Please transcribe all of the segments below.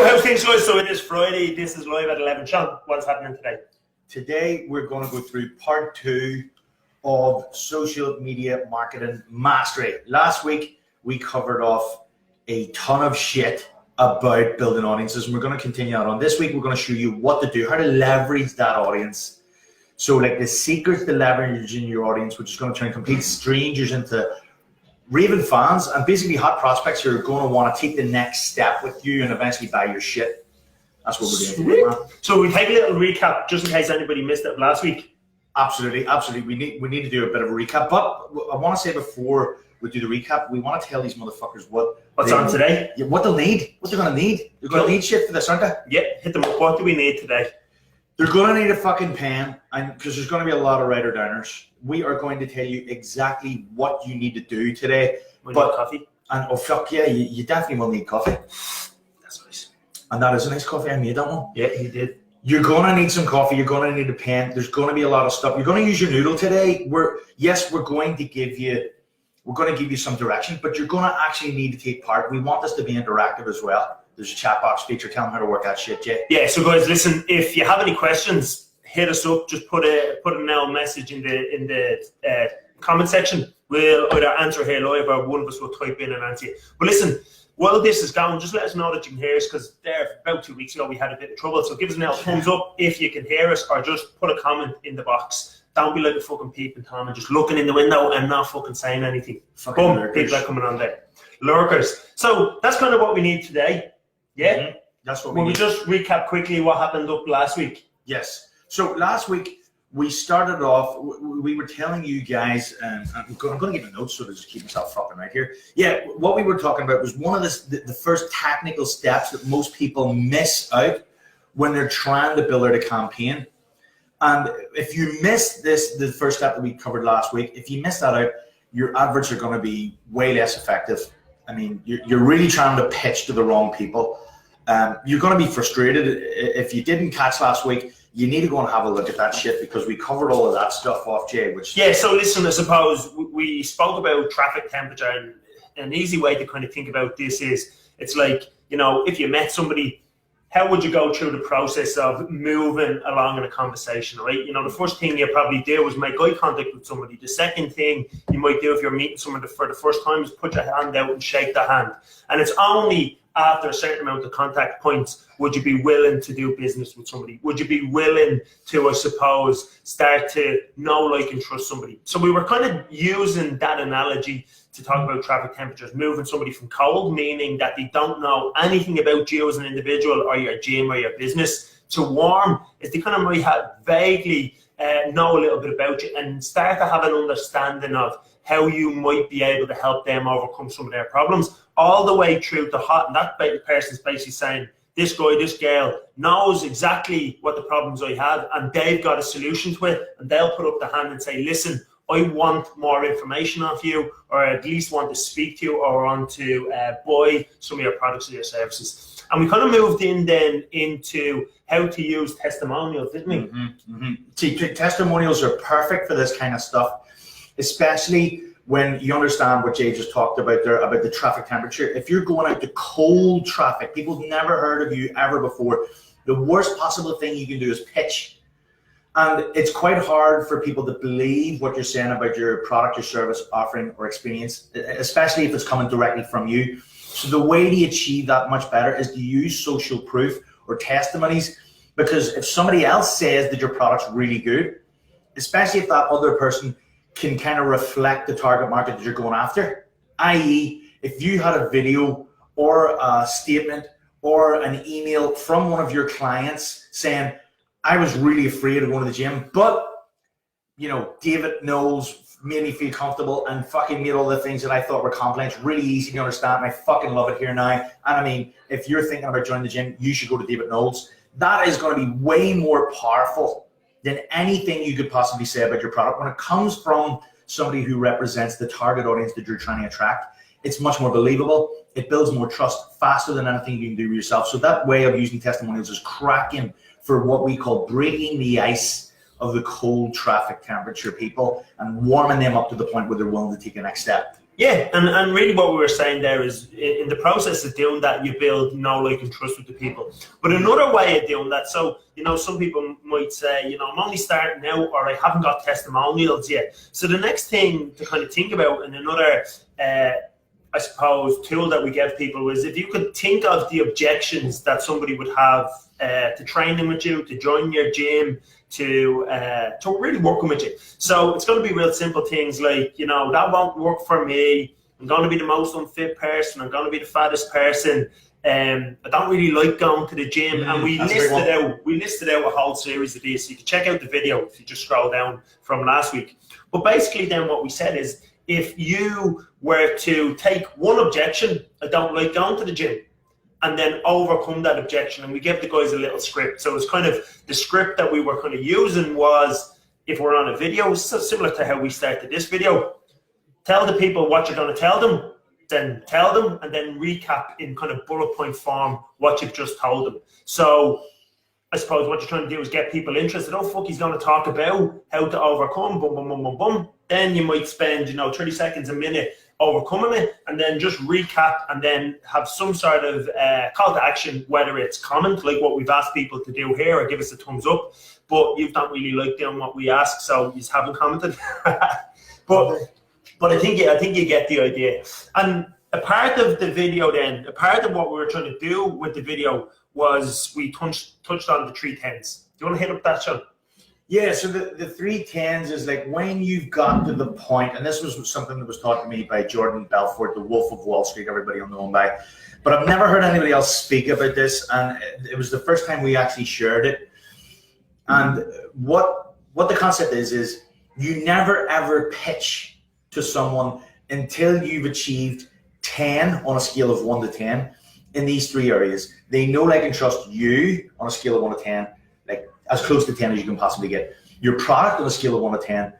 how's things going? So it is Friday. This is live at 11. Sean, what's happening today? Today we're going to go through part 2 of social media marketing mastery. Last week we covered off a ton of shit about building audiences, and we're going to continue that on. This week we're going to show you what to do, how to leverage that audience. So like the secrets to leveraging your audience, which is going to turn complete strangers into raving fans and basically hot prospects who are going to want to take the next step with you and eventually buy your shit. That's what we're doing today, man. So we take a little recap just in case anybody missed it last week. Absolutely. We need to do a bit of a recap, but I want to say before we do the recap, we want to tell these motherfuckers what's on today. Yeah, what they'll need, what they're going to need. They're going to need shit for this, aren't they? Yeah, hit them up. What do we need today? They're going to need a fucking pen, and because there's going to be a lot of writer downers. We are going to tell you exactly what you need to do today. We need coffee. And oh fuck yeah, you definitely will need coffee. That's nice. And that is a nice coffee. I made that one. Yeah, he did. You're going to need some coffee. You're going to need a pen. There's going to be a lot of stuff. You're going to use your noodle today. We're going to give you some direction, but you're going to actually need to take part. We want this to be interactive as well. There's a chat box feature. Tell them how to work that shit, Jay. Yeah. So guys, listen. If you have any questions, hit us up. Just put a now message in the comment section. We'll either answer here live or one of us will type in and answer you. But listen, while this is going, just let us know that you can hear us, because there about 2 weeks ago we had a bit of trouble. So give us a thumbs up if you can hear us, or just put a comment in the box. Don't be like a fucking peeping Tom and just looking in the window and not fucking saying anything. Fucking boom, lurkers. people are coming on there. Lurkers. So that's kind of what we need today. Yeah? Mm-hmm. That's what we Will need. we just recap quickly what happened up last week? Yes. So last week we started off, we were telling you guys, and I'm going to give a note so to just keep myself fucking right here. Yeah, what we were talking about was one of the first technical steps that most people miss out when they're trying to build out a campaign. And if you missed the first step that we covered last week, if you missed that out, your adverts are going to be way less effective. I mean, you're really trying to pitch to the wrong people. You're going to be frustrated. If you didn't catch last week, you need to go and have a look at that shit, because we covered all of that stuff off, Jay. Yeah, so listen, I suppose we spoke about traffic temperature, and an easy way to kind of think about this is, it's like, you know, if you met somebody, how would you go through the process of moving along in a conversation, right? You know, the first thing you probably do is make eye contact with somebody. The second thing you might do if you're meeting someone for the first time is put your hand out and shake their hand. And it's only after a certain amount of contact points would you be willing to do business with somebody. Would you be willing to, I suppose, start to know, like, and trust somebody? So we were kind of using that analogy to talk about traffic temperatures, moving somebody from cold, meaning that they don't know anything about you as an individual or your gym or your business, to warm, is they kind of might have vaguely know a little bit about you and start to have an understanding of how you might be able to help them overcome some of their problems, all the way through to hot. And that person's basically saying, this guy, this girl knows exactly what the problems I have, and they've got a solution to it, and they'll put up the hand and say, listen, I want more information off you, or at least want to speak to you, or want to buy some of your products or your services. And we kind of moved in then into how to use testimonials, didn't we? Mm-hmm, mm-hmm. See, testimonials are perfect for this kind of stuff, especially when you understand what Jay just talked about there, about the traffic temperature. If you're going out to cold traffic, people have never heard of you ever before, the worst possible thing you can do is pitch. And it's quite hard for people to believe what you're saying about your product, your service, offering, or experience, especially if it's coming directly from you. So the way to achieve that much better is to use social proof or testimonies, because if somebody else says that your product's really good, especially if that other person can kind of reflect the target market that you're going after, i.e. if you had a video or a statement or an email from one of your clients saying, I was really afraid of going to the gym, but, you know, David Knowles made me feel comfortable and fucking made all the things that I thought were complex really easy to understand, and I fucking love it here now. And I mean, if you're thinking about joining the gym, you should go to David Knowles. That is going to be way more powerful than anything you could possibly say about your product. When it comes from somebody who represents the target audience that you're trying to attract, it's much more believable. It builds more trust faster than anything you can do yourself. So that way of using testimonials is cracking for what we call breaking the ice of the cold traffic temperature people and warming them up to the point where they're willing to take the next step. Yeah, and really what we were saying there is in the process of doing that, you build know, like, and trust with the people. But another way of doing that, so, you know, some people might say, you know, I'm only starting out, or I haven't got testimonials yet. So the next thing to kind of think about, and another, I suppose, tool that we give people is if you could think of the objections that somebody would have to training with you, to join your gym, to really working with you. So it's going to be real simple things like, you know, that won't work for me. I'm going to be the most unfit person. I'm going to be the fattest person. I don't really like going to the gym. And we listed out a whole series of these. So you can check out the video if you just scroll down from last week. But basically then what we said is, if you were to take one objection, I don't like going to the gym, and then overcome that objection, and we gave the guys a little script. So it's kind of the script that we were kind of using was, if we're on a video, so similar to how we started this video, tell the people what you're going to tell them, then tell them, and then recap in kind of bullet point form what you've just told them. So I suppose what you're trying to do is get people interested. Oh, fuck, he's going to talk about how to overcome, boom, boom, boom, boom, boom. Then you might spend, you know, 30 seconds, a minute overcoming it, and then just recap, and then have some sort of call to action, whether it's comment, like what we've asked people to do here, or give us a thumbs up. But you don't really like doing what we ask, so you haven't commented. but I think you get the idea. And a part of the video then, a part of what we were trying to do with the video was we touched on the 3 10s. Do you want to hit up that, Sean? Yeah, so the 3 10s is like when you've got to the point, and this was something that was taught to me by Jordan Belfort, the Wolf of Wall Street, everybody will know him by. But I've never heard anybody else speak about this, and it was the first time we actually shared it. And what the concept is you never ever pitch to someone until you've achieved 10 on a scale of 1 to 10 in these 3 areas. They know, like, and trust you on a scale of 1 to 10, like as close to 10 as you can possibly get. Your product on a scale of 1 to 10,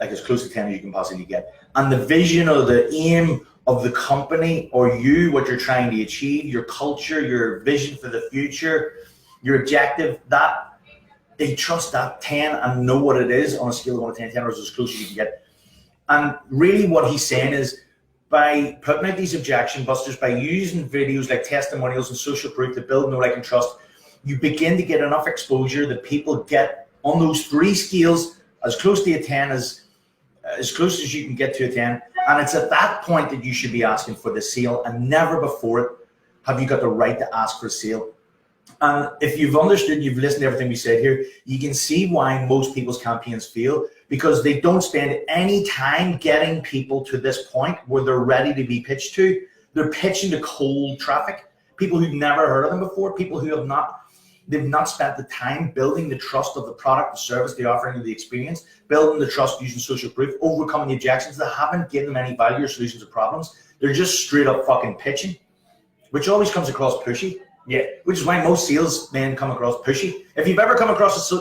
like as close to 10 as you can possibly get. And the vision or the aim of the company, or you, what you're trying to achieve, your culture, your vision for the future, your objective, that they trust that 10 and know what it is on a scale of 1 to 10, 10 is as close as you can get. And really what he's saying is, by putting out these objection busters, by using videos like testimonials and social proof to build know, like, and trust, you begin to get enough exposure that people get on those 3 scales as close to a 10 as close as you can get to a 10. And it's at that point that you should be asking for the sale, and never before it have you got the right to ask for a sale. And if you've understood, you've listened to everything we said here, you can see why most people's campaigns fail, because they don't spend any time getting people to this point where they're ready to be pitched to. They're pitching to cold traffic, people who've never heard of them before, people who they've not spent the time building the trust of the product, the service, the offering, and the experience, building the trust using social proof, overcoming the objections that haven't given them any value or solutions or problems. They're just straight up fucking pitching, which always comes across pushy. Yeah, which is why most salesmen come across pushy. If you've ever come across a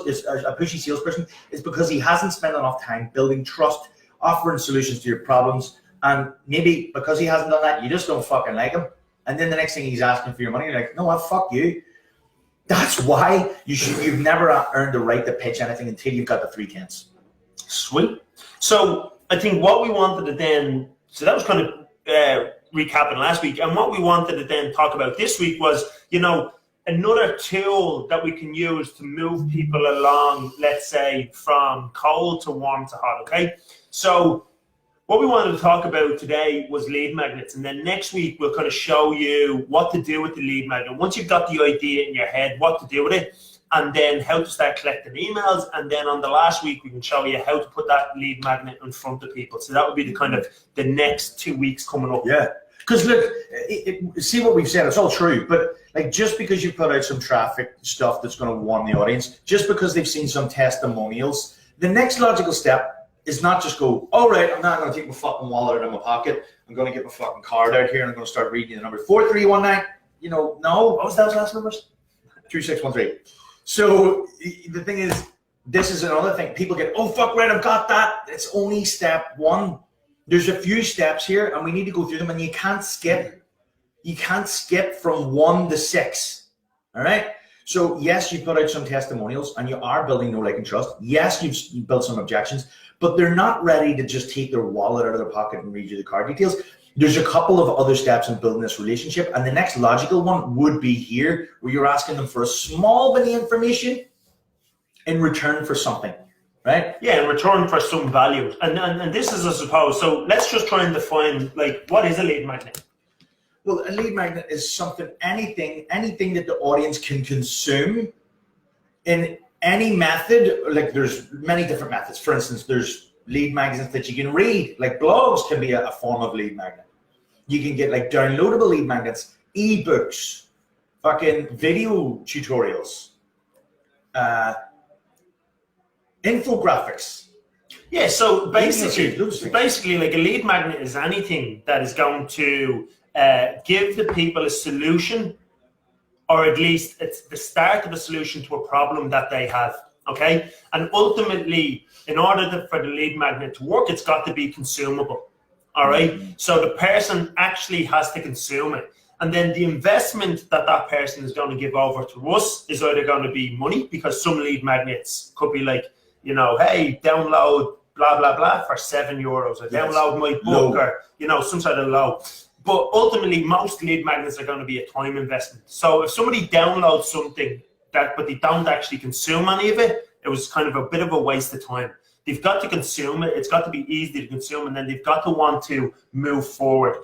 pushy salesperson, it's because he hasn't spent enough time building trust, offering solutions to your problems, and maybe because he hasn't done that, you just don't fucking like him. And then the next thing he's asking for your money, you're like, no, what, fuck you. That's why you've never earned the right to pitch anything until you've got the 3 10s. Sweet. So I think what we wanted to then, so that was kind of recapping last week, and what we wanted to then talk about this week was, you know, another tool that we can use to move people along, let's say from cold to warm to hot, okay? So what we wanted to talk about today was lead magnets, and then next week we'll kind of show you what to do with the lead magnet. Once you've got the idea in your head, what to do with it, and then how to start collecting emails, and then on the last week we can show you how to put that lead magnet in front of people. So that would be the kind of the next 2 weeks coming up. Yeah, because look, see what we've said, it's all true, but like just because you put out some traffic stuff that's going to warm the audience, just because they've seen some testimonials, the next logical step is not just go, all right, I'm not going to take my fucking wallet out of my pocket, I'm going to get my fucking card out here and I'm going to start reading the number 4319. You know, no. What was those last numbers? 3613. So the thing is, this is another thing. People get, oh, fuck, right, I've got that. It's only step 1. There's a few steps here and we need to go through them, and you can't skip. You can't skip from 1 to 6. All right? So yes, you put out some testimonials and you are building know, like, and trust. Yes, you've built some objections, but they're not ready to just take their wallet out of their pocket and read you the card details. There's a couple of other steps in building this relationship, and the next logical one would be here, where you're asking them for a small bit of information in return for something, right? Yeah, in return for some value. And this is, I suppose, so let's just try and define, like, what is a lead magnet? Well, a lead magnet is something, anything that the audience can consume in any method. Like, there's many different methods. For instance, there's lead magnets that you can read, like blogs can be a form of lead magnet. You can get like downloadable lead magnets, ebooks, fucking video tutorials, infographics. Yeah, so basically like a lead magnet is anything that is going to give the people a solution, or at least it's the start of a solution to a problem that they have. Okay, and ultimately, in order for the lead magnet to work, it's got to be consumable. All right, so the person actually has to consume it, and then the investment that that person is going to give over to us is either going to be money, because some lead magnets could be like, you know, hey, download blah blah blah for €7, or download my book, or you know, some sort of low. But ultimately, most lead magnets are going to be a time investment. So if somebody downloads something but they don't actually consume any of it, it was kind of a bit of a waste of time. They've got to consume it. It's got to be easy to consume, and then they've got to want to move forward.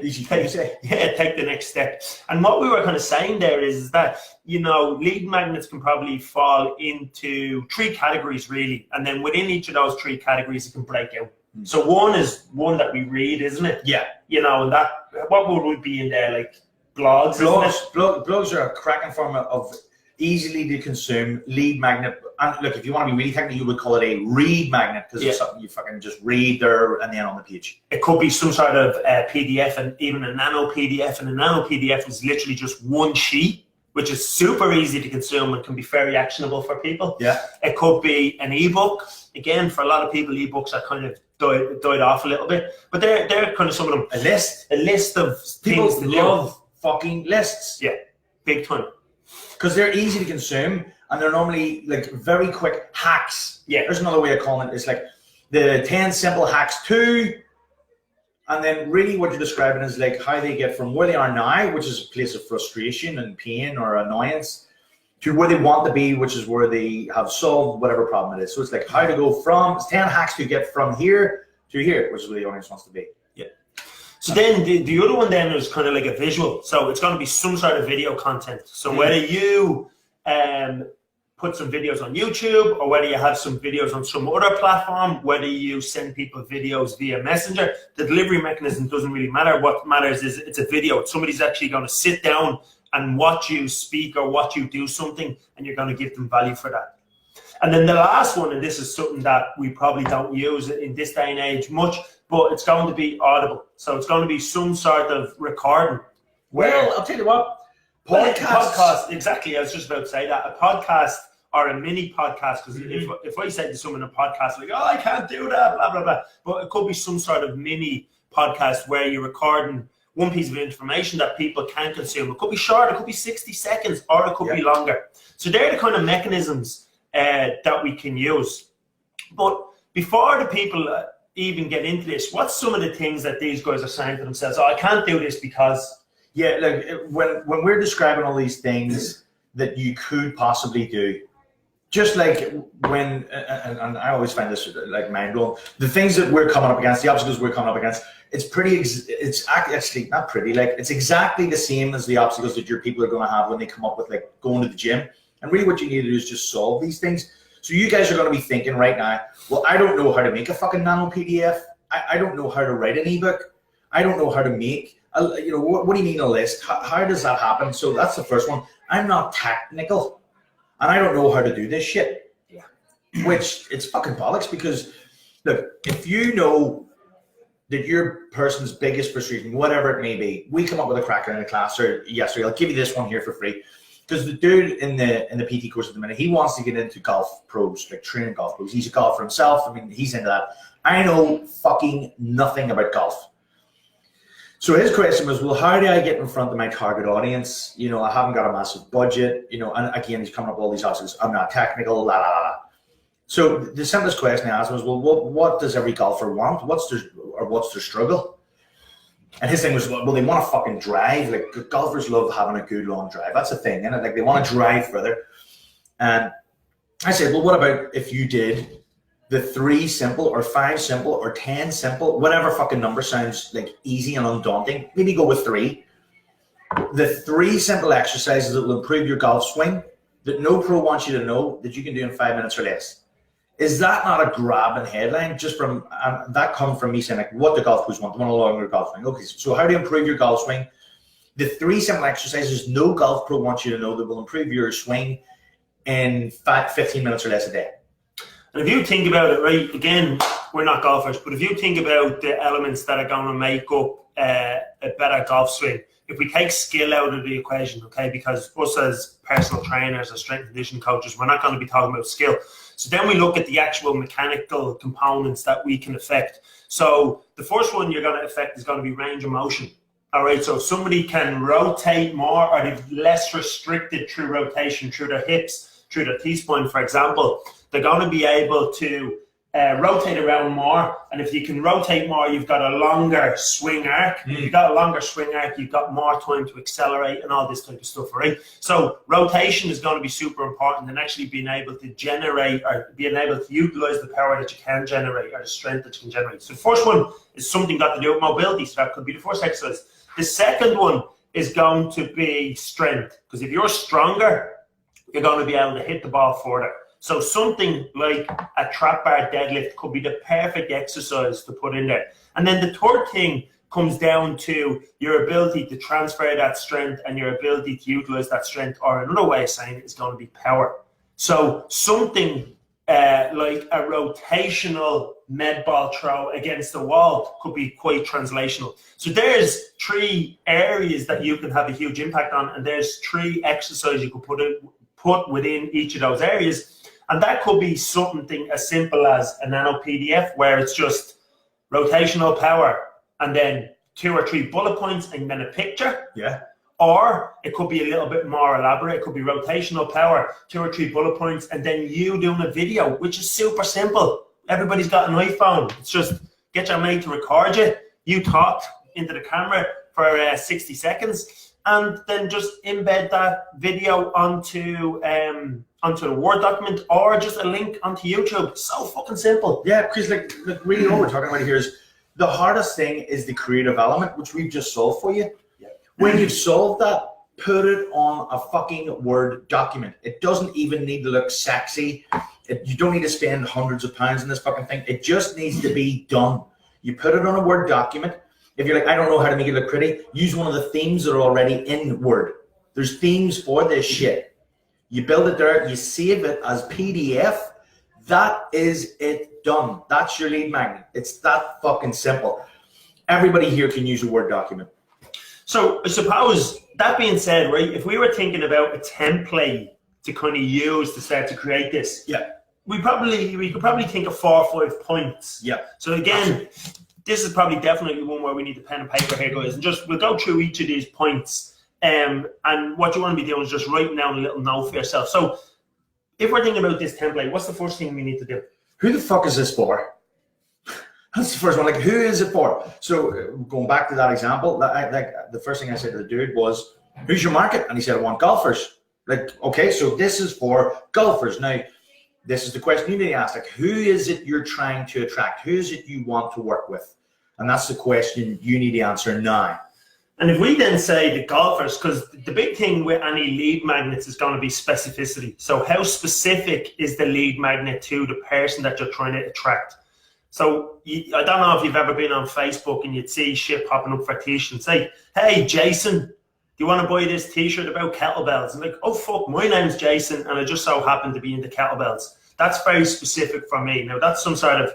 Easy to say. Yeah, take the next step. And what we were kind of saying there is that, you know, lead magnets can probably fall into 3 categories really, and then within each of those 3 categories, it can break out. So one is one that we read, isn't it? Yeah. You know, and that, what would we be in there, like? Blogs are a cracking form of easily to consume lead magnet. And look, if you want to be really technical, you would call it a read magnet, because it's something you fucking just read there and then on the page. It could be some sort of PDF, and even a nano PDF. And a nano PDF is literally just one sheet, which is super easy to consume and can be very actionable for people. Yeah. It could be an ebook. Again, for a lot of people, ebooks are kind of died off a little bit, but they're kind of some of them. A list of things to do. Fucking lists. Yeah, big time. Because they're easy to consume, and they're normally like very quick hacks. Yeah. There's another way of calling it. It's like the 10 simple hacks to, and then really what you're describing is like how they get from where they are now, which is a place of frustration and pain or annoyance, to where they want to be, which is where they have solved whatever problem it is. So it's like how to go from 10 hacks to get from here to here, which is where the audience wants to be. So then the other one then is kind of like a visual. So it's going to be some sort of video content. So whether you put some videos on YouTube, or whether you have some videos on some other platform, whether you send people videos via Messenger, the delivery mechanism doesn't really matter. What matters is it's a video. Somebody's actually going to sit down and watch you speak or watch you do something, and you're going to give them value for that. And then the last one, and this is something that we probably don't use in this day and age much, but it's going to be audible. So it's going to be some sort of recording. Well, I'll tell you what, podcast, exactly. I was just about to say that. A podcast or a mini podcast, because if I say to someone a podcast, like, oh, I can't do that, blah, blah, blah. But it could be some sort of mini podcast where you're recording one piece of information that people can consume. It could be short, it could be 60 seconds, or it could be longer. So they're the kind of mechanisms that we can use. But before the people even get into this, what's some of the things that these guys are saying to themselves? Oh, I can't do this because... Yeah, like when we're describing all these things that you could possibly do, just like when, and I always find this like mind-blowing, the things that we're coming up against, the obstacles we're coming up against, it's actually not pretty, like it's exactly the same as the obstacles that your people are going to have when they come up with like going to the gym. And really what you need to do is just solve these things. So you guys are going to be thinking right now, well, I don't know how to make a fucking nano PDF. I don't know how to write an ebook. I don't know how to make, you know, what do you mean a list? How does that happen? So that's the first one. I'm not technical and I don't know how to do this shit. Yeah. Which it's fucking bollocks, because look, if you know that your person's biggest frustration, whatever it may be, we come up with a cracker in a class, or yesterday, I'll give you this one here for free. Because the dude in the PT course at the minute, he wants to get into golf pros, like training golf pros. He's a golfer himself. I mean, he's into that. I know fucking nothing about golf. So his question was, well, how do I get in front of my target audience? You know, I haven't got a massive budget, you know, and again, he's coming up with all these obstacles. I'm not technical, la, la, la. So the simplest question I asked was, well, what does every golfer want? What's their struggle? And his thing was, well, they want to fucking drive. Like, golfers love having a good long drive. That's the thing, isn't it? Like, they want to drive further. And I said, well, what about if you did the 3 simple or 5 simple or 10 simple, whatever fucking number sounds like easy and undaunting. Maybe go with 3. The 3 simple exercises that will improve your golf swing that no pro wants you to know that you can do in 5 minutes or less. Is that not a grabbing headline? Just from that comes from me saying, like, what do golf pros want? They want a longer golf swing. Okay, so how to improve your golf swing? The 3 simple exercises no golf pro wants you to know that will improve your swing in 15 minutes or less a day. And if you think about it, right, again, we're not golfers, but if you think about the elements that are going to make up a better golf swing, if we take skill out of the equation, okay, because us as personal trainers or strength and conditioning coaches, we're not going to be talking about skill. So then we look at the actual mechanical components that we can affect. So the first one you're going to affect is going to be range of motion. All right, so if somebody can rotate more or they're less restricted through rotation, through their hips, through their T-spine, for example, they're going to be able to rotate around more. And if you can rotate more, you've got a longer swing arc. If you've got a longer swing arc, you've got more time to accelerate and all this type of stuff, right? So rotation is going to be super important, and actually being able to generate or being able to utilize the power that you can generate or the strength that you can generate. So the first one is something got to do with mobility. So that could be the first exercise. The second one is going to be strength, because if you're stronger, you're going to be able to hit the ball further. So something like a trap bar deadlift could be the perfect exercise to put in there. And then the third thing comes down to your ability to transfer that strength and your ability to utilize that strength, or another way of saying it is going to be power. So something like a rotational med ball throw against the wall could be quite translational. So there's 3 areas that you can have a huge impact on, and there's 3 exercises you could put within each of those areas. And that could be something as simple as a NANO PDF, where it's just rotational power and then 2 or 3 bullet points and then a picture. Yeah. Or it could be a little bit more elaborate. It could be rotational power, 2 or 3 bullet points, and then you doing a video, which is super simple. Everybody's got an iPhone. It's just get your mate to record you. You talk into the camera for 60 seconds, and then just embed that video onto the Word document or just a link onto YouTube. So fucking simple. Yeah, because like really what we're talking about here is the hardest thing is the creative element, which we've just solved for you. Yeah. When you've solved that, put it on a fucking Word document. It doesn't even need to look sexy. You don't need to spend hundreds of pounds on this fucking thing. It just needs to be done. You put it on a Word document. If you're like, I don't know how to make it look pretty, use one of the themes that are already in Word. There's themes for this shit. You build it there, you save it as PDF. That is it done. That's your lead magnet. It's that fucking simple. Everybody here can use a Word document. So I suppose, that being said, right, if we were thinking about a template to kind of use to start to create this, yeah, we could probably think of 4 or 5 points. Yeah. So again, this is probably definitely one where we need a pen and paper here, guys, and just we'll go through each of these points. And what you want to be doing is just writing down a little note for yourself. So if we're thinking about this template, what's the first thing we need to do? Who the fuck is this for? That's the first one. Like, who is it for? So going back to that example, the first thing I said to the dude was, who's your market? And he said, I want golfers. Like, okay, so this is for golfers. Now, this is the question you need to ask. Like, who is it you're trying to attract? Who is it you want to work with? And that's the question you need to answer now. And if we then say the golfers, because the big thing with any lead magnets is going to be specificity. So how specific is the lead magnet to the person that you're trying to attract? So I don't know if you've ever been on Facebook and you'd see shit popping up for t-shirts and say, hey, Jason, do you want to buy this t-shirt about kettlebells? And like, oh, fuck, my name's Jason and I just so happen to be into kettlebells. That's very specific for me. Now, that's some sort of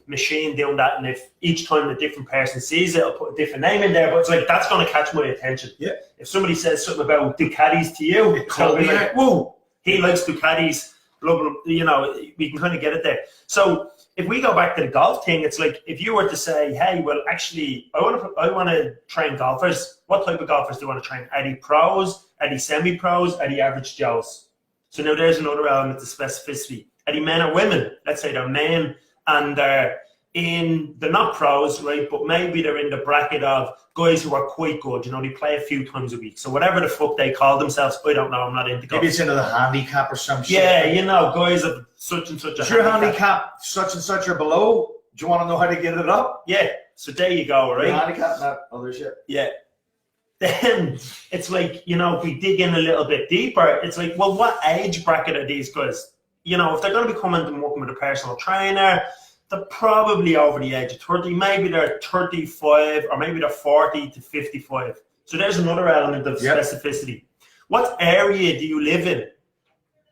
machine doing that, and if each time a different person sees it, I'll put a different name in there, but it's like, that's going to catch my attention. Yeah. If somebody says something about Ducatis to you, it's going to be like, whoa, he likes Ducatis, blah, blah, you know, we can kind of get it there. So if we go back to the golf thing, it's like, if you were to say, hey, well, actually, I want to train golfers. What type of golfers do you want to train? Are they pros? Are they semi-pros? Are they average Joes? So now there's another element to specificity. Are they men or women? Let's say they're men and they're not pros, right? But maybe they're in the bracket of guys who are quite good. You know, they play a few times a week. So whatever the fuck they call themselves, I don't know. I'm not into golf. Maybe it's into the handicap or some shit. Yeah, you know, guys of such and such a Is your handicap such and such or below? Do you want to know how to get it up? Yeah. So there you go, right? Your handicap, not other shit. Yeah. Then it's like, you know, if we dig in a little bit deeper, it's like, well, what age bracket are these guys? You know, if they're going to be coming and working with a personal trainer, they're probably over the age of 30. Maybe they're 35 or maybe they're 40 to 55. So there's another element of specificity. What area do you live in?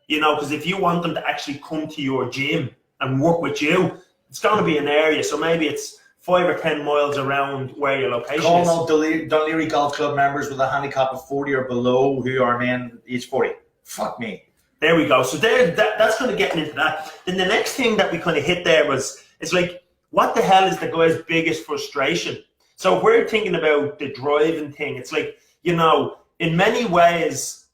You know, because if you want them to actually come to your gym and work with you, it's going to be an area. So maybe it's 5 or 10 miles around where your location is. Call out Dunleary Golf Club members with a handicap of 40 or below who are men age 40. Fuck me. There we go. So that's kind of getting into that. Then the next thing that we kind of hit there was, it's like, what the hell is the guy's biggest frustration? So if we're thinking about the driving thing, it's like, you know, in many ways,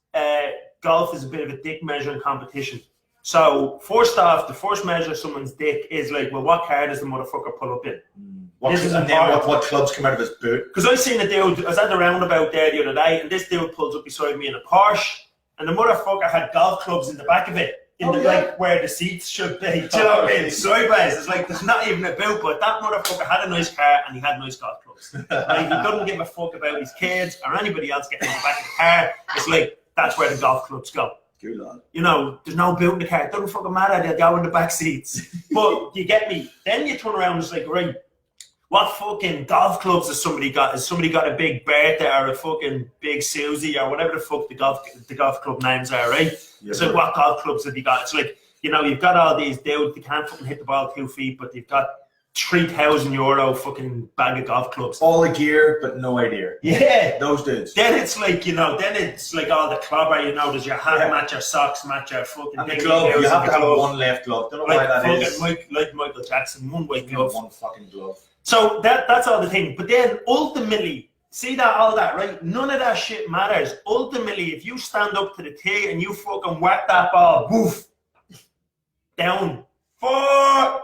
golf is a bit of a dick measuring competition. So first off, the first measure of someone's dick is like, well, what car does the motherfucker pull up in? What clubs come out of his boot? Because I seen a dude, I was at the roundabout there the other day, and this dude pulls up beside me in a Porsche, and the motherfucker had golf clubs in the back of it, like where the seats should be. Do you know what I mean? Sideways. It's like there's not even a boot, but that motherfucker had a nice car and he had nice golf clubs. Like, he doesn't give a fuck about his kids or anybody else getting in the back of the car. It's like that's where the golf clubs go. Good lad. You know, there's no boot in the car. It doesn't fucking matter. They'll go in the back seats. But you get me. Then you turn around and it's like, right, what fucking golf clubs has somebody got? Has somebody got a big Bertha or a fucking big Susie or whatever the fuck the golf club names are, right? Yeah, it's like, what golf clubs have you got? It's like, you know, you've got all these dudes, they can't fucking hit the ball 2 feet, but they've got €3,000 fucking bag of golf clubs. All the gear, but no idea. Yeah. Those dudes. Then it's like, you know, then it's like all the clobber, you know, does your hat match your socks, match your fucking... And the glove, you have to have one left glove. Don't know why that is. Like Michael Jackson, one white glove. One fucking glove. So that's all the thing. But then ultimately, see that, all that, right? None of that shit matters. Ultimately, if you stand up to the tee and you fucking whack that ball, woof, down, 4.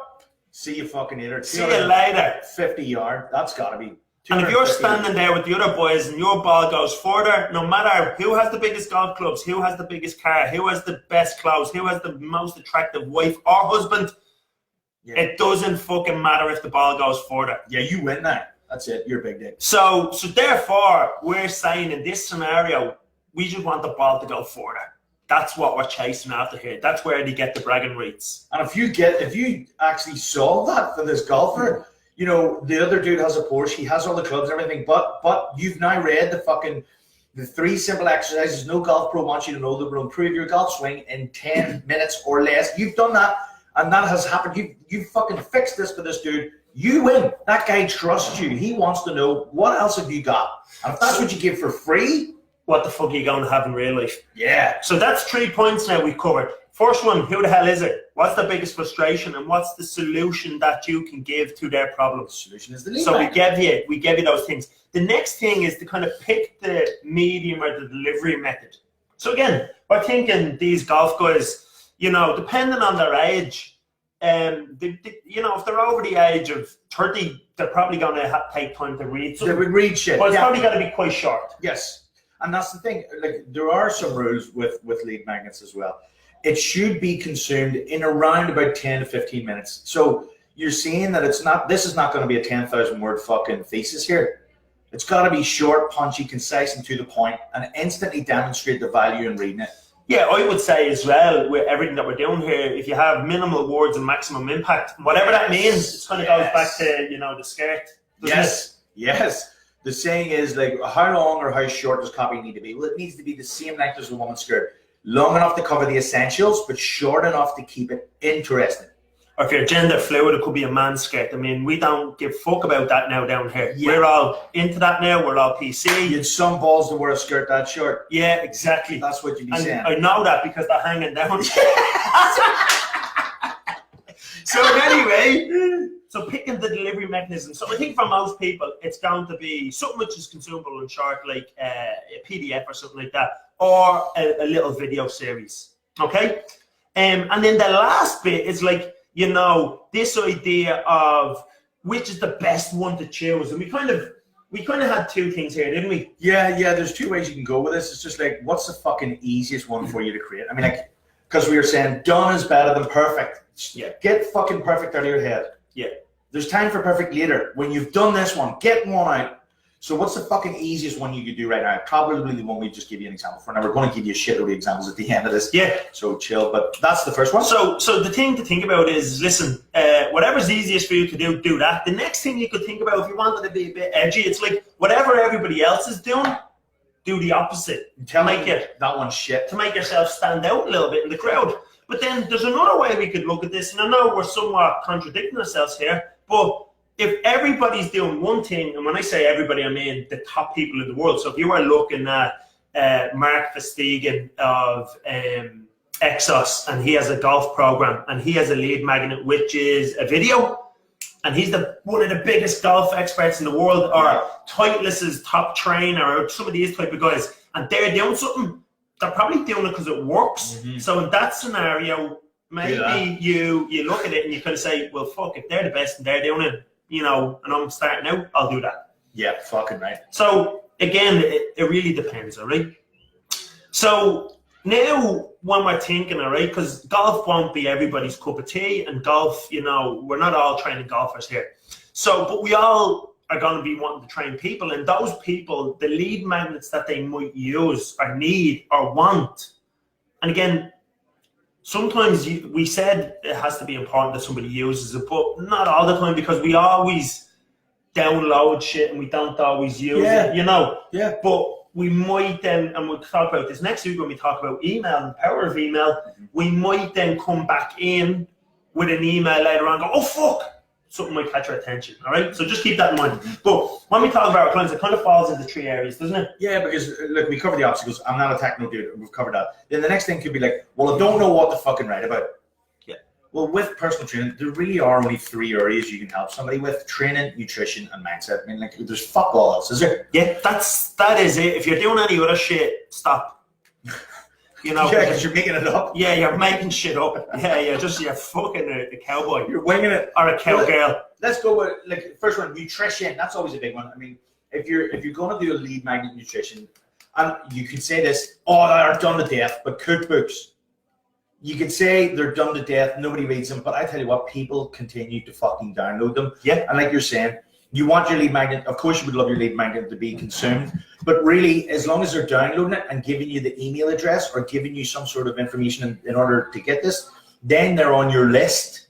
See you fucking later. See you later. 50 yard. That's got to be. And if you're standing there with the other boys and your ball goes further, no matter who has the biggest golf clubs, who has the biggest car, who has the best clothes, who has the most attractive wife or husband, it doesn't fucking matter if the ball goes further. Yeah, you win that. That's it. You're a big dick. So therefore, we're saying in this scenario, we just want the ball to go further. That's what we're chasing after here. That's where they get the bragging rights. And if you actually solve that for this golfer, you know, the other dude has a Porsche, he has all the clubs and everything, but you've now read the 3 simple exercises no golf pro wants you to know that will improve your golf swing in 10 minutes or less. You've done that, and that has happened. You fucking fixed this for this dude. You win. That guy trusts you. He wants to know, what else have you got? And if that's what you give for free, what the fuck are you going to have in real life? Yeah. So that's 3 points now we've covered. First one, who the hell is it? What's the biggest frustration, and what's the solution that you can give to their problem? The solution is the lead. So we gave you those things. The next thing is to kind of pick the medium or the delivery method. So again, we're thinking these golf guys, you know, depending on their age, you know, if they're over the age of 30, they're probably going to take time to read something. They would read shit. But it's probably got to be quite short. Yes. And that's the thing. Like, there are some rules with lead magnets as well. It should be consumed in around about 10 to 15 minutes. So you're seeing that this is not going to be a 10,000 word fucking thesis here. It's got to be short, punchy, concise, and to the point, and instantly demonstrate the value in reading it. Yeah, I would say as well, with everything that we're doing here, if you have minimal words and maximum impact, whatever that means, it kind of goes back to, you know, the skirt. Yes. The saying is, like, how long or how short does copy need to be? Well, it needs to be the same length as a woman's skirt. Long enough to cover the essentials, but short enough to keep it interesting. Or if you're gender fluid, it could be a man's skirt. I mean, we don't give a fuck about that now down here. Yeah. We're all into that now. We're all PC. You had some balls to wear a skirt that short. Yeah, exactly. That's what you'd be saying. I know that because they're hanging down. So anyway, so picking the delivery mechanism. So I think for most people, it's going to be something which is consumable and short, like a PDF or something like that, or a little video series. Okay. And then the last bit is like, you know, this idea of which is the best one to choose. And we kind of had two things here, didn't we? Yeah, there's two ways you can go with this. It's just like, what's the fucking easiest one for you to create? I mean, like, because we were saying done is better than perfect. Yeah. Get fucking perfect out of your head. Yeah. There's time for perfect later. When you've done this one, get one out. So what's the fucking easiest one you could do right now? Probably the one we just give you an example for. Now we're going to give you a shitload of examples at the end of this. Yeah. So chill, but that's the first one. So the thing to think about is, listen, whatever's easiest for you to do that. The next thing you could think about, if you wanted to be a bit edgy, it's like whatever everybody else is doing, do the opposite. Tell me that one's shit. To make yourself stand out a little bit in the crowd. But then there's another way we could look at this, and I know we're somewhat contradicting ourselves here, but if everybody's doing one thing, and when I say everybody, I mean the top people in the world. So if you are looking at Mark Verstegen of Exos, and he has a golf program, and he has a lead magnet, which is a video, and he's one of the biggest golf experts in the world, or Titleist's top trainer, or some of these type of guys, and they're doing something, they're probably doing it because it works. So in that scenario, maybe you look at it and you kind of say, well, fuck, if they're the best and they're doing it, you know, and I'm starting out, I'll do that. Yeah, fucking right. So again, it really depends, all right? So now when we're thinking, all right, because golf won't be everybody's cup of tea, and golf, you know, we're not all training golfers here. So, but we all are going to be wanting to train people, and those people, the lead magnets that they might use or need or want. And again, sometimes we said it has to be important that somebody uses it, but not all the time, because we always download shit and we don't always use it, you know? Yeah. But we might then, and we'll talk about this next week when we talk about email and the power of email, we might then come back in with an email later on and go, oh, fuck, something might catch our attention, all right? So just keep that in mind. But when we talk about our clients, it kind of falls into three areas, doesn't it? Yeah, because look, we cover the obstacles. I'm not a techno dude. We've covered that. Then the next thing could be like, well, I don't know what to fucking write about. Yeah. Well, with personal training, there really are only three areas you can help somebody with: training, nutrition, and mindset. I mean, like, there's fuck all else, is there? Yeah, that is it. If you're doing any other shit, stop. You know, yeah, because you're making it up. Yeah, you're making shit up. Yeah, you're fucking a cowboy. You're winging it. Or a cowgirl. Let's go with, like, first one, nutrition. That's always a big one. I mean, if you're going to do a lead magnet nutrition, and you can say this, oh, they're done to death, but cookbooks, you could say they're done to death, nobody reads them, but I tell you what, people continue to fucking download them. Yeah. And like you're saying, you want your lead magnet, of course you would love your lead magnet to be consumed, but really, as long as they're downloading it and giving you the email address or giving you some sort of information in order to get this, then they're on your list.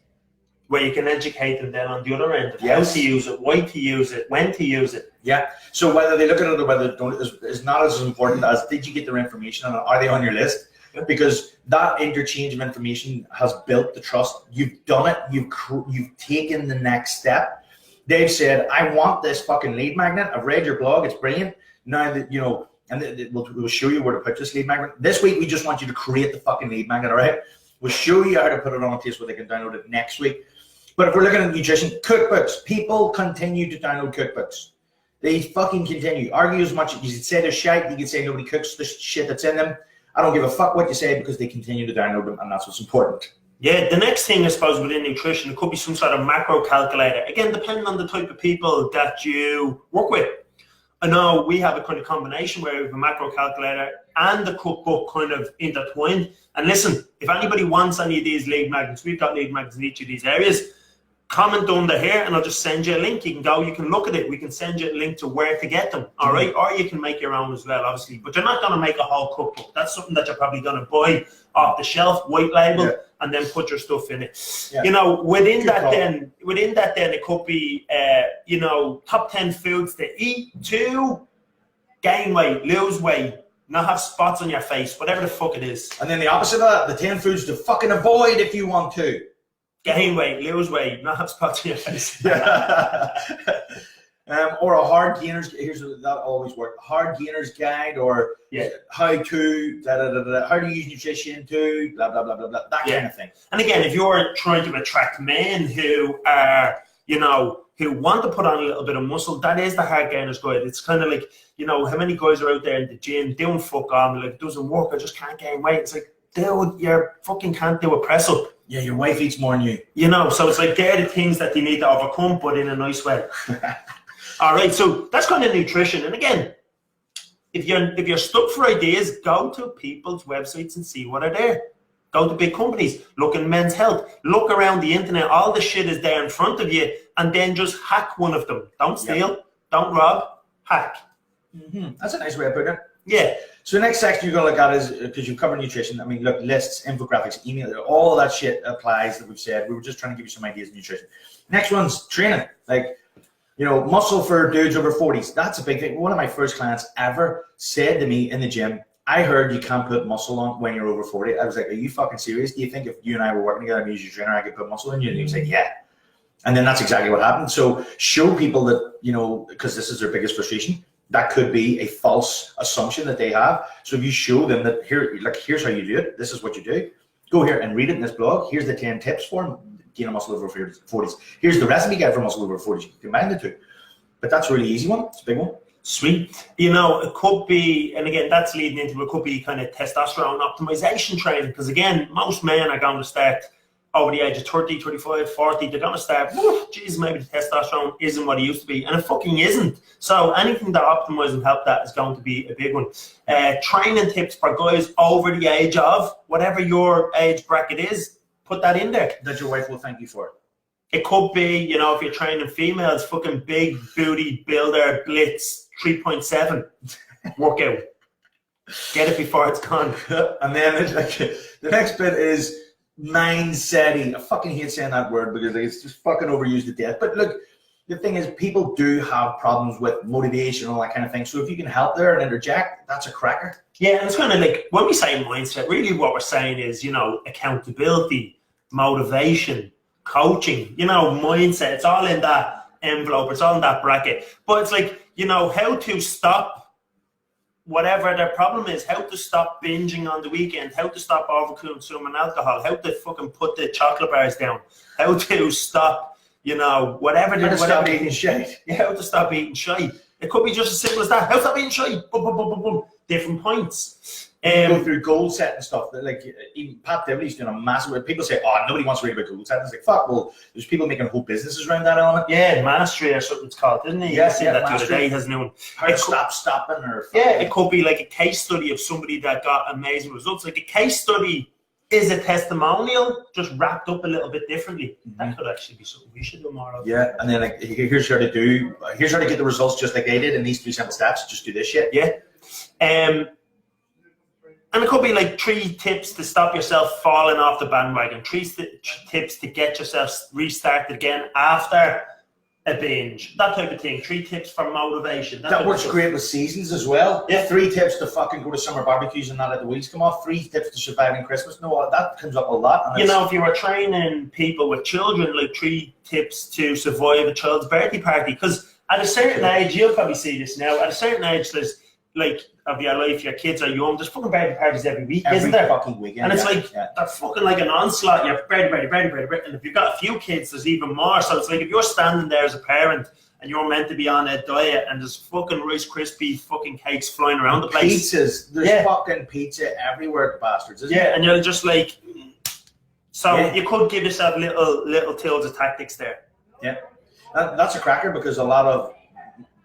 Where you can educate them then on the other end of how to use it, why to use it, when to use it. Yeah. So whether they look at it or whether they don't is not as important as did you get their information and are they on your list? Because that interchange of information has built the trust. You've done it. You've taken the next step. They've said, I want this fucking lead magnet. I've read your blog. It's brilliant. Now that, you know, and we'll show you where to put this lead magnet. This week, we just want you to create the fucking lead magnet, all right? We'll show you how to put it on a place where they can download it next week. But if we're looking at nutrition, cookbooks, people continue to download cookbooks. They fucking continue. Argue as much as you can say they're shite, you can say nobody cooks the shit that's in them. I don't give a fuck what you say because they continue to download them, and that's what's important. Yeah, the next thing, I suppose, within nutrition, it could be some sort of macro calculator. Again, depending on the type of people that you work with. I know we have a kind of combination where we have a macro calculator and the cookbook kind of intertwined. And listen, if anybody wants any of these lead magnets, we've got lead magnets in each of these areas, comment under here and I'll just send you a link. You can go, you can look at it. We can send you a link to where to get them, all right? Or you can make your own as well, obviously. But you're not going to make a whole cookbook. That's something that you're probably going to buy off the shelf, white label, and then put your stuff in it. Yeah. You know, within that, then it could be, you know, top 10 foods to eat, to gain weight, lose weight, not have spots on your face, whatever the fuck it is. And then the opposite of that, the 10 foods to fucking avoid if you want to. Gain weight, lose weight, not have spots on your face. Or a hard gainers, here's that always works. Hard gainers guide, or how to how to use nutrition to blah blah blah blah blah, that kind of thing. And again, if you're trying to attract men who are, you know, who want to put on a little bit of muscle, that is the hard gainers guide. It's kind of like, you know, how many guys are out there in the gym doing fuck all, like, it doesn't work, I just can't gain weight. It's like, dude, you fucking can't do a press up. Yeah, your wife eats more than you. You know, so it's like they're the things that they need to overcome, but in a nice way. All right, so that's kind of nutrition. And again, if you're stuck for ideas, go to people's websites and see what are there. Go to big companies, look in men's health, look around the internet, all the shit is there in front of you, and then just hack one of them. Don't steal, don't rob, hack. That's a nice way of putting it. Yeah. So the next section you're going to look at is, because you've covered nutrition, I mean, look, lists, infographics, email, all that shit applies that we've said. We were just trying to give you some ideas of nutrition. Next one's training. Like, you know, muscle for dudes over 40s. That's a big thing. One of my first clients ever said to me in the gym, I heard you can't put muscle on when you're over 40. I was like, are you fucking serious? Do you think if you and I were working together, I'm as your trainer, I could put muscle in you? And he was like, yeah. And then that's exactly what happened. So show people that, you know, because this is their biggest frustration, that could be a false assumption that they have. So if you show them that here, like, here's how you do it, this is what you do, go here and read it in this blog. Here's the 10 tips for gain a muscle over 40s. Here's the recipe guide for muscle over 40s. You can combine the two. But that's a really easy one. It's a big one. Sweet. You know, it could be, and again, that's leading into, it could be kind of testosterone optimization training. Because again, most men are going to start over the age of 30, 35, 40. They're going to start, geez, maybe the testosterone isn't what it used to be. And it fucking isn't. So anything that optimizes and help that is going to be a big one. Training tips for guys over the age of, whatever your age bracket is, put that in there. That your wife will thank you for. It could be, you know, if you're training females, fucking big booty builder blitz 3.7 workout. Get it before it's gone. And then like, the next bit is mindsetting. I fucking hate saying that word because it's just fucking overused to death. But look, the thing is, people do have problems with motivation and all that kind of thing. So if you can help there and interject, that's a cracker. Yeah, and it's kind of like, when we say mindset, really what we're saying is, you know, accountability, motivation, coaching, you know, mindset. It's all in that envelope. It's all in that bracket. But it's like, you know, how to stop whatever their problem is, how to stop binging on the weekend, how to stop over-consuming alcohol, how to fucking put the chocolate bars down, how to stop, you know, whatever. How to stop eating shit. Yeah, how to stop eating shit. It could be just as simple as that. How to stop eating shit. Boom, boom, boom, boom, boom. Different points. Go through goal setting stuff. Like even Pat Devley's doing a massive. People say, "Oh, nobody wants to read about goal setting." It's like, fuck. Well, there's people making whole businesses around that element. Yeah, mastery or something it's called, isn't it? Yes, yeah, that mastery. the other day has known. How to stop stopping or. Yeah, it could be like a case study of somebody that got amazing results. Like a case study is a testimonial, just wrapped up a little bit differently. That could actually be something we should do more of. Yeah, and then like, here's how to get the results just like they did in these 3 simple steps. Just do this shit. Yeah. And it could be like 3 tips to stop yourself falling off the bandwagon, 3 tips to get yourself restarted again after a binge, that type of thing. 3 tips for motivation. That works great with seasons as well. Yeah. 3 tips to fucking go to summer barbecues and not let the wheels come off. 3 tips to surviving Christmas. No, that comes up a lot. You know, if you were training people with children, like 3 tips to survive a child's birthday party. Because at a certain age, you'll probably see this now, at a certain age, there's like, of your life, your kids are young, there's fucking birthday parties every week, isn't there? Fucking weekend. And it's like, they're fucking like an onslaught. You're birthday. And if you've got a few kids, there's even more. So it's like, if you're standing there as a parent and you're meant to be on a diet and there's fucking Rice Krispie fucking cakes flying around the place. Pizzas. There's fucking pizza everywhere, bastards, isn't it? And you're just like, so you could give yourself little tales of tactics there. Yeah. That's a cracker because a lot of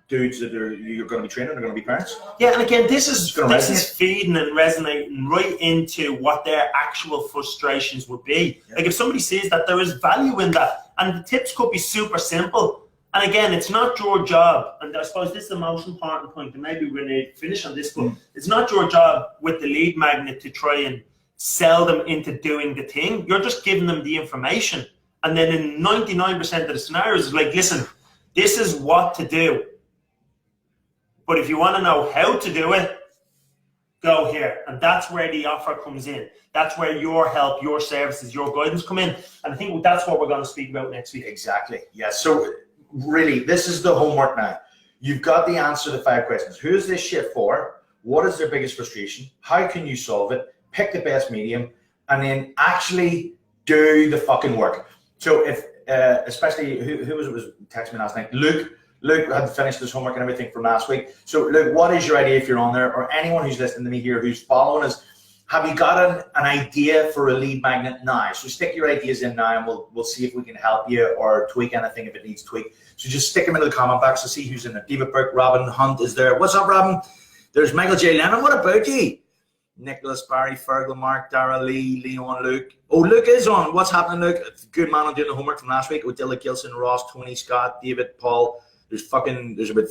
dudes that you're going to be training are going to be parents. Yeah, and again, this is feeding and resonating right into what their actual frustrations would be. Yeah. Like if somebody sees that there is value in that, and the tips could be super simple. And again, it's not your job, and I suppose this is the most important point, and maybe we're going to finish on this, but it's not your job with the lead magnet to try and sell them into doing the thing. You're just giving them the information. And then in 99% of the scenarios, it's like, listen, this is what to do. But if you want to know how to do it, go here. And that's where the offer comes in. That's where your help, your services, your guidance come in. And I think that's what we're going to speak about next week. Exactly. Yeah. So really, this is the homework now. You've got the answer to 5 questions. Who is this shit for? What is their biggest frustration? How can you solve it? Pick the best medium. And then actually do the fucking work. So if, especially, who was texting me last night? Luke had finished his homework and everything from last week. So Luke, what is your idea if you're on there, or anyone who's listening to me here who's following us? Have you got an idea for a lead magnet now? So stick your ideas in now, and we'll see if we can help you or tweak anything if it needs tweak. So just stick them into the comment box to see who's in there. David Burke, Robin Hunt is there. What's up, Robin? There's Michael J. Lennon. What about you? Nicholas, Barry, Fergal, Mark, Dara, Lee, Leon, Luke. Oh, Luke is on. What's happening, Luke? Good man, I'm doing the homework from last week. Odilla, Gilson, Ross, Tony, Scott, David, Paul. There's about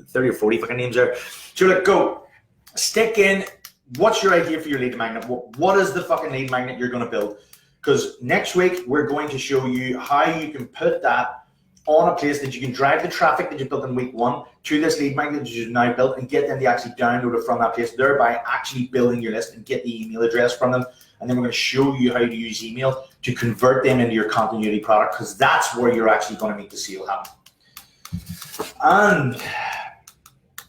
30 or 40 fucking names there. So look, go. Stick in. What's your idea for your lead magnet? What is the fucking lead magnet you're going to build? Because next week, we're going to show you how you can put that on a place that you can drive the traffic that you built in week 1 to this lead magnet that you've now built and get them to actually download it from that place, thereby actually building your list and get the email address from them. And then we're going to show you how to use email to convert them into your continuity product, because that's where you're actually going to make the sale happen. And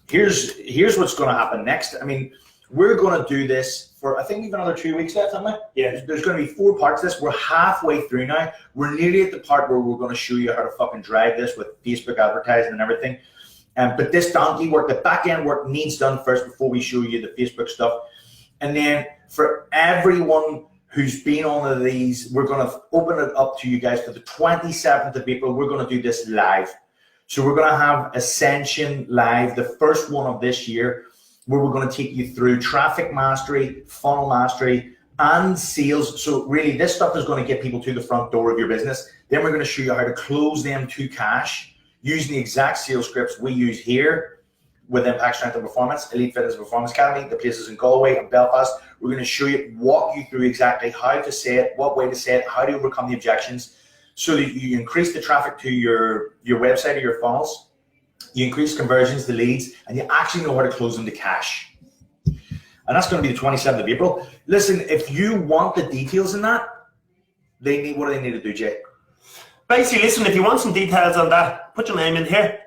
here's what's going to happen next. I mean, we're going to do this for, I think we've another 2 weeks left, haven't we? Yeah. There's going to be 4 parts to this. We're halfway through now. We're nearly at the part where we're going to show you how to fucking drive this with Facebook advertising and everything. But this donkey work, the back end work needs done first before we show you the Facebook stuff. And then for everyone who's been on one of these, we're going to open it up to you guys for the 27th of April. We're going to do this live. So we're going to have Ascension Live, the first one of this year, where we're going to take you through traffic mastery, funnel mastery, and sales. So really, this stuff is going to get people to the front door of your business. Then we're going to show you how to close them to cash using the exact sales scripts we use here with Impact Strength and Performance, Elite Fitness Performance Academy, the places in Galway and Belfast. We're going to show you, walk you through exactly how to say it, what way to say it, how to overcome the objections, so that you increase the traffic to your website or your funnels. You increase conversions, the leads, and you actually know how to close them to cash. And that's going to be the 27th of April. Listen, if you want the details in that, what do they need to do, Jay? Basically, listen, if you want some details on that, put your name in here,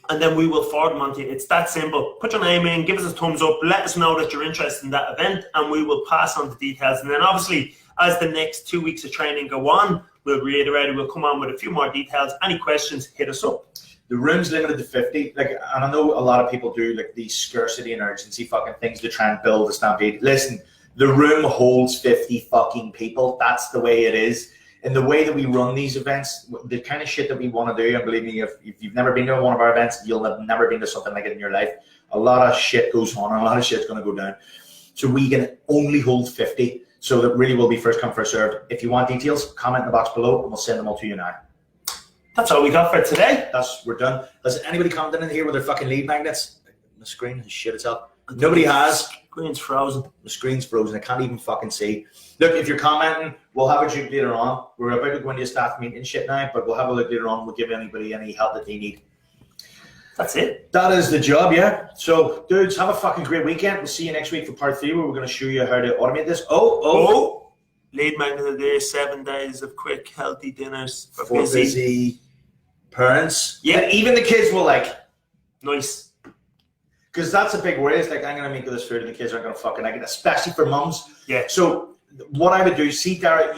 and then we will forward them on to you. It's that simple. Put your name in, give us a thumbs up, let us know that you're interested in that event, and we will pass on the details. And then obviously, as the next 2 weeks of training go on, we'll reiterate it, we'll come on with a few more details. Any questions, hit us up. The room's limited to 50. And I know a lot of people do these scarcity and urgency fucking things to try and build a stampede. Listen, the room holds 50 fucking people. That's the way it is. And the way that we run these events, the kind of shit that we want to do, and believe me, if you've never been to one of our events, you'll have never been to something like it in your life. A lot of shit goes on, and a lot of shit's going to go down. So we can only hold 50. So that really will be first come, first served. If you want details, comment in the box below, and we'll send them all to you now. That's all we got for today. We're done. Has anybody commented in here with their fucking lead magnets? The screen has shit itself. Nobody has. Screen's frozen. The screen's frozen. I can't even fucking see. Look, if you're commenting, we'll have a look later on. We're about to go into a staff meeting and shit now, but we'll have a look later on. We'll give anybody any help that they need. That's it. That is the job, yeah. So, dudes, have a fucking great weekend. We'll see you next week for part 3, where we're going to show you how to automate this. Lead magnet of the day, 7 days of quick, healthy dinners for busy parents. Yeah, even the kids will like. Nice. Because that's a big worry. It's like, I'm going to make this food and the kids aren't going to fucking like it, especially for mums. Yeah. So what I would do, see, Dara,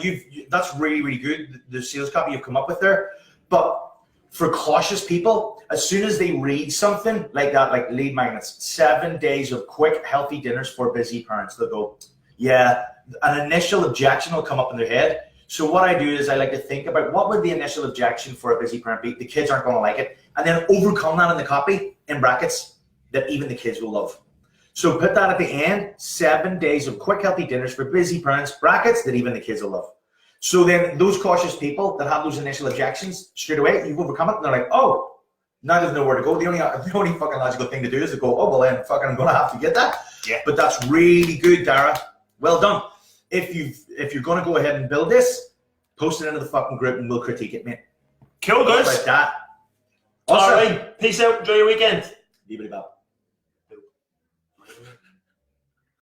that's really, really good, the sales copy you've come up with there. But for cautious people, as soon as they read something like that, like lead magnets, 7 days of quick, healthy dinners for busy parents, they'll go, yeah, an initial objection will come up in their head. So what I do is I like to think about what would the initial objection for a busy parent be? The kids aren't going to like it. And then overcome that in the copy, in brackets, that even the kids will love. So put that at the end, 7 days of quick, healthy dinners for busy parents, brackets, that even the kids will love. So then those cautious people that have those initial objections, straight away, you overcome it, and they're like, oh, now there's nowhere to go. The only fucking logical thing to do is to go, oh, well then fucking I'm going to have to get that. Yeah. But that's really good, Dara. Well done. If you're going to go ahead and build this, post it into the fucking group and we'll critique it, mate. Cool, guys. Like that. All right. Peace out. Enjoy your weekend. Leave it about.